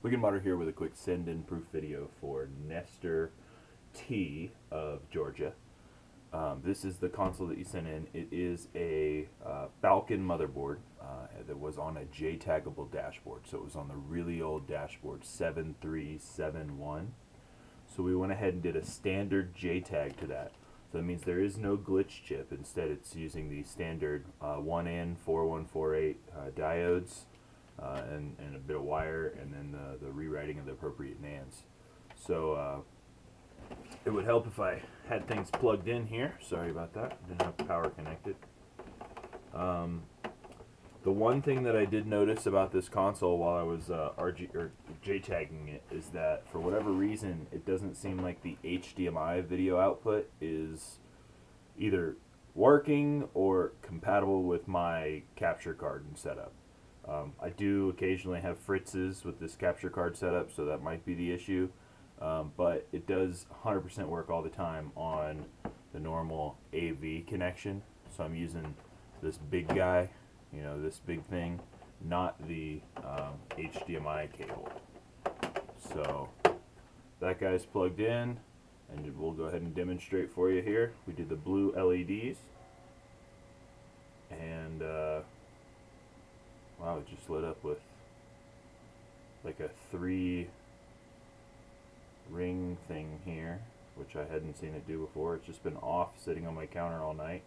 Wicked Modder here with a quick send-in proof video for Nestor T of Georgia. This is the console that you sent in. It is a Falcon motherboard that was on a J-taggable dashboard. So it was on the really old dashboard, 7371. So we went ahead and did a standard J-tag to that. So that means there is no glitch chip. Instead, it's using the standard 1N4148 diodes. And a bit of wire, and then the rewriting of the appropriate NANDs. So it would help if I had things plugged in here. Sorry about that. Didn't have power connected. The one thing that I did notice about this console while I was J-tagging it is that for whatever reason it doesn't seem like the HDMI video output is either working or compatible with my capture card and setup. I do occasionally have fritzes with this capture card setup, so that might be the issue. But it does 100% work all the time on the normal AV connection. So I'm using this big guy, you know, this big thing, not the HDMI cable. So that guy's plugged in, and we'll go ahead and demonstrate for you here. We did the blue LEDs, and wow, it just lit up with like a 3-ring thing here, which I hadn't seen it do before. It's just been off, sitting on my counter all night.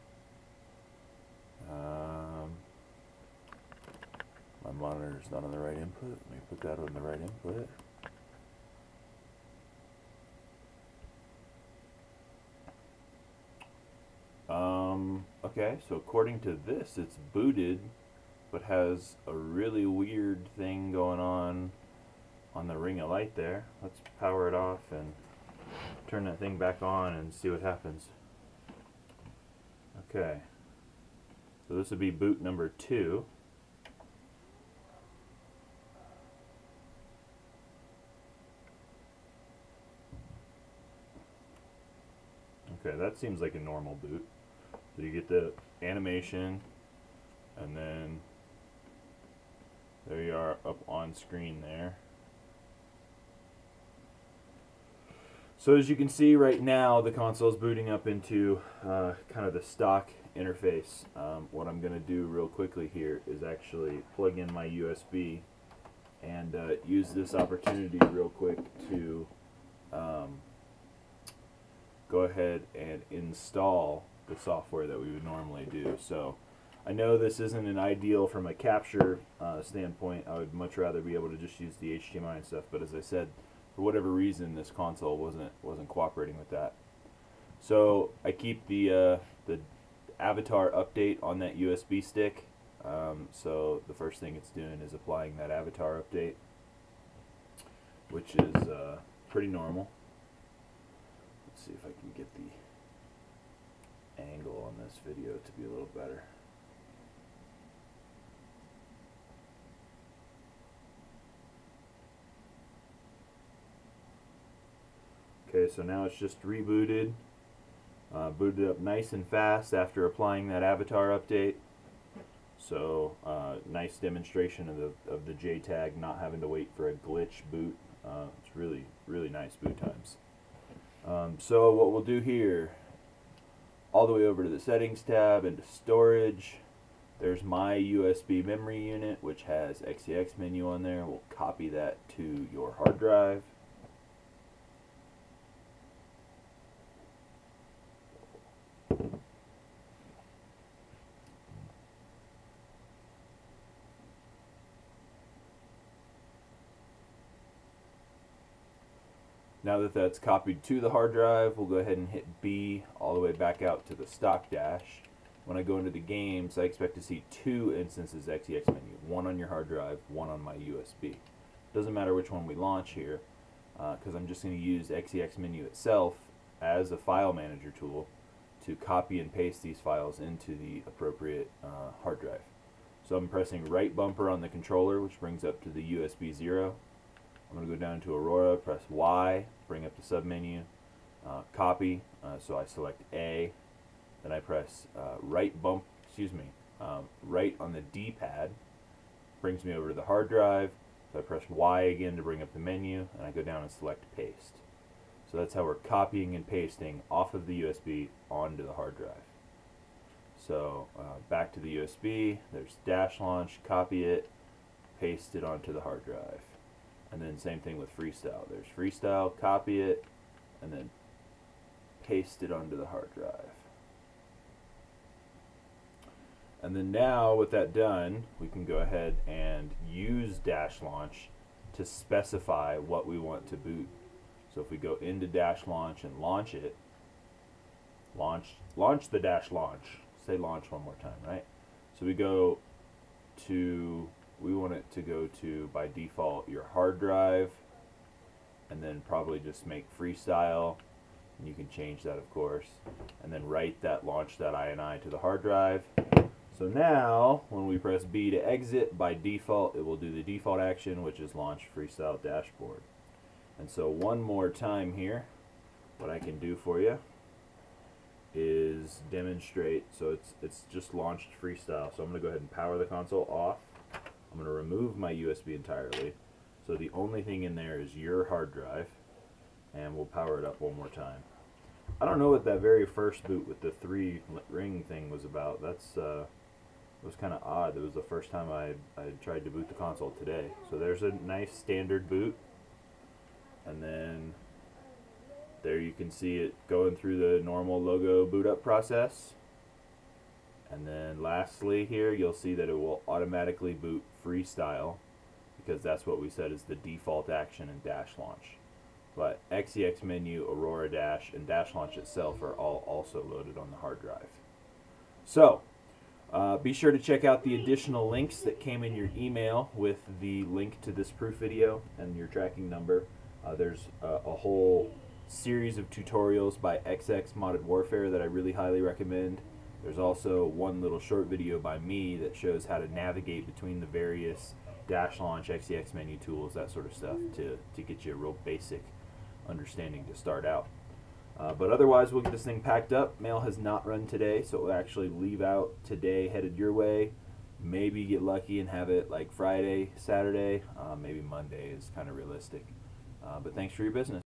My monitor's not on the right input. Let me put that on the right input. Okay, so according to this, it's booted, but has a really weird thing going on the ring of light there. Let's power it off and turn that thing back on and see what happens. Okay, so this would be boot number 2. Okay, that seems like a normal boot. So you get the animation, and then there you are up on screen there. So as you can see right now, the console is booting up into kind of the stock interface. What I'm going to do real quickly here is actually plug in my USB and use this opportunity real quick to go ahead and install the software that we would normally do. So I know this isn't an ideal from a capture standpoint. I would much rather be able to just use the HDMI and stuff, but as I said, for whatever reason this console wasn't cooperating with that. So I keep the avatar update on that USB stick. So the first thing it's doing is applying that avatar update, which is pretty normal. Let's see if I can get the angle on this video to be a little better. Okay, so now it's just rebooted, booted up nice and fast after applying that avatar update. So nice demonstration of the J-tag, not having to wait for a glitch boot. It's really nice boot times. So what we'll do here, all the way over to the settings tab, into storage, there's my USB memory unit, which has XEX menu on there. We'll copy that to your hard drive. Now that that's copied to the hard drive, we'll go ahead and hit B all the way back out to the stock dash. When I go into the games, I expect to see 2 instances XEX menu, one on your hard drive, one on my USB. Doesn't matter which one we launch here, because I'm just going to use XEX menu itself as a file manager tool to copy and paste these files into the appropriate hard drive. So I'm pressing right bumper on the controller, which brings up to the USB 0. I'm going to go down to Aurora, press Y, bring up the submenu, copy, so I select A, then I press right on the D-pad, brings me over to the hard drive, So I press Y again to bring up the menu, and I go down and select paste. So that's how we're copying and pasting off of the USB onto the hard drive. So back to the USB, there's dash launch, copy it, paste it onto the hard drive. And then same thing with freestyle. There's freestyle, copy it, and then paste it onto the hard drive. And then now with that done, we can go ahead and use dash launch to specify what we want to boot. So if we go into dash launch and launch it, launch the dash launch. Say launch one more time, right? So we go to, we want it to go to, by default, your hard drive, and then probably just make freestyle. And you can change that, of course, and then write that launch.ini to the hard drive. So now, when we press B to exit, by default, it will do the default action, which is launch freestyle dashboard. And so one more time here, what I can do for you is demonstrate. So it's just launched freestyle. So I'm going to go ahead and power the console off. I'm going to remove my USB entirely. So the only thing in there is your hard drive, and we'll power it up one more time. I don't know what that very first boot with the 3-ring thing was about. It was kind of odd. It was the first time I tried to boot the console today. So there's a nice standard boot, and then there you can see it going through the normal logo boot up process. And then lastly here, you'll see that it will automatically boot freestyle, because that's what we said is the default action in dash launch. But XEX menu, Aurora Dash, and dash launch itself are all also loaded on the hard drive. So be sure to check out the additional links that came in your email with the link to this proof video and your tracking number. There's a whole series of tutorials by XX Modded Warfare that I really highly recommend. There's also one little short video by me that shows how to navigate between the various dash launch, XEX menu tools, that sort of stuff, to get you a real basic understanding to start out. But otherwise, we'll get this thing packed up. Mail has not run today, so it will actually leave out today, headed your way. Maybe get lucky and have it like Friday, Saturday. Maybe Monday is kind of realistic. But thanks for your business.